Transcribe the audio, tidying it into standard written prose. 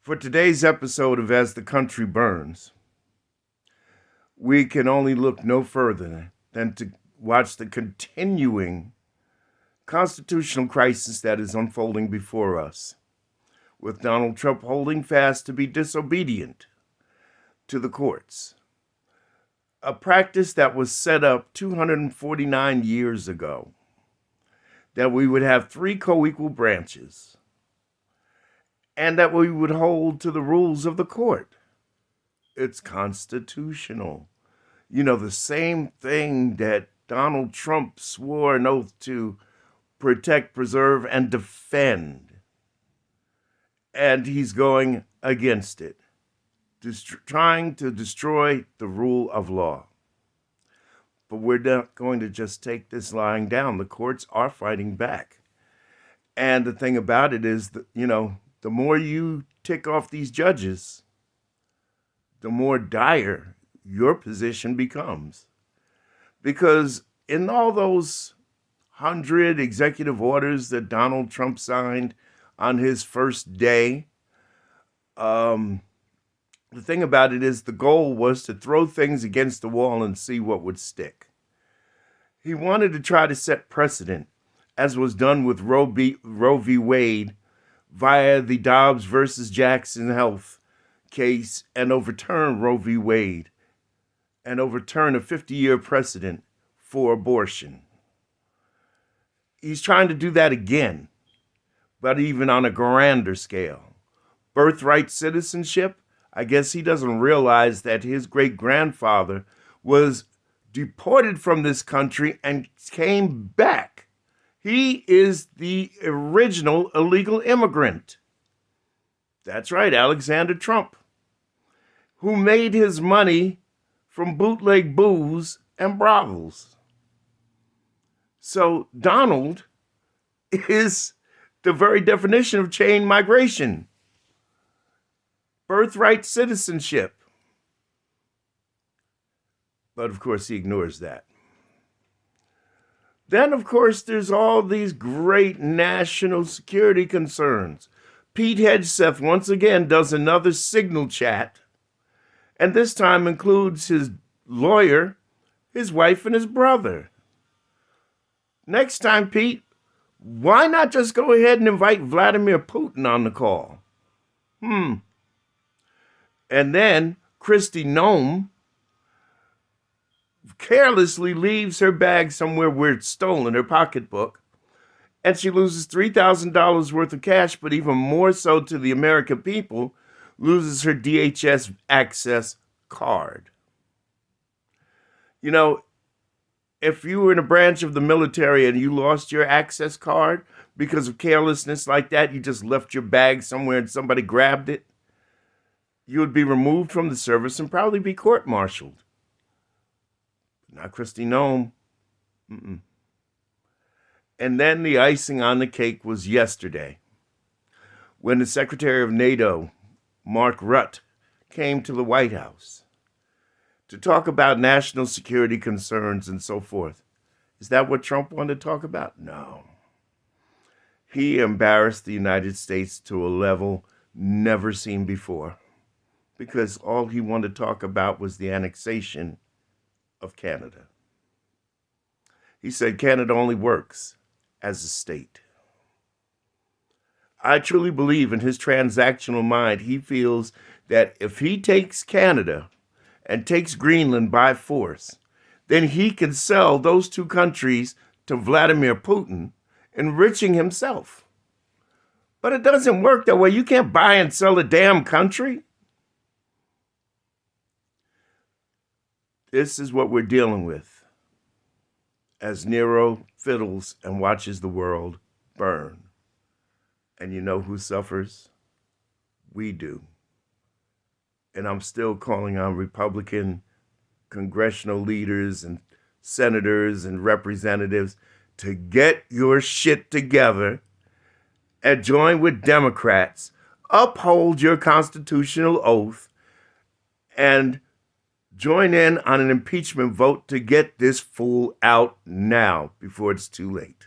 For today's episode of As the Country Burns, we can only look no further than to watch the continuing constitutional crisis that is unfolding before us, with Donald Trump holding fast to be disobedient to the courts, a practice that was set up 249 years ago, that we would have three co-equal branches, and that we would hold to the rules of the court. It's constitutional. You know, the same thing that Donald Trump swore an oath to protect, preserve, and defend. And he's going against it, trying to destroy the rule of law. But we're not going to just take this lying down. The courts are fighting back. And the thing about it is that, the more you tick off these judges, the more dire your position becomes. Because in all those 100 executive orders that Donald Trump signed on his first day, the thing about it is the goal was to throw things against the wall and see what would stick. He wanted to try to set precedent, as was done with Roe v. Wade via the Dobbs versus Jackson Health case, and overturn Roe v. Wade and overturn a 50-year precedent for abortion. He's trying to do that again, but even on a grander scale. Birthright citizenship, I guess he doesn't realize that his great-grandfather was deported from this country and came back. He is the original illegal immigrant. That's right, Alexander Trump, who made his money from bootleg booze and brothels. So Donald is the very definition of chain migration. Birthright citizenship. But of course, he ignores that. Then, of course, there's all these great national security concerns. Pete Hegseth once again does another signal chat, and this time includes his lawyer, his wife, and his brother. Next time, Pete, why not just go ahead and invite Vladimir Putin on the call? And then Kristi Noem carelessly leaves her bag somewhere where it's stolen, her pocketbook, and she loses $3,000 worth of cash, but even more so to the American people, loses her DHS access card. If you were in a branch of the military and you lost your access card because of carelessness like that, you just left your bag somewhere and somebody grabbed it, you would be removed from the service and probably be court-martialed. Not Kristi Noem. And then the icing on the cake was yesterday, when the Secretary of NATO, Mark Rutte, came to the White House to talk about national security concerns and so forth. Is that what Trump wanted to talk about? No. He embarrassed the United States to a level never seen before, because all he wanted to talk about was the annexation of Canada. He said Canada only works as a state. I truly believe in his transactional mind, he feels that if he takes Canada and takes Greenland by force, then he can sell those two countries to Vladimir Putin, enriching himself. But it doesn't work that way. You can't buy and sell a damn country. This is what we're dealing with as Nero fiddles and watches the world burn. And you know who suffers? We do. And I'm still calling on Republican congressional leaders and senators and representatives to get your shit together and join with Democrats, uphold your constitutional oath, and join in on an impeachment vote to get this fool out now before it's too late.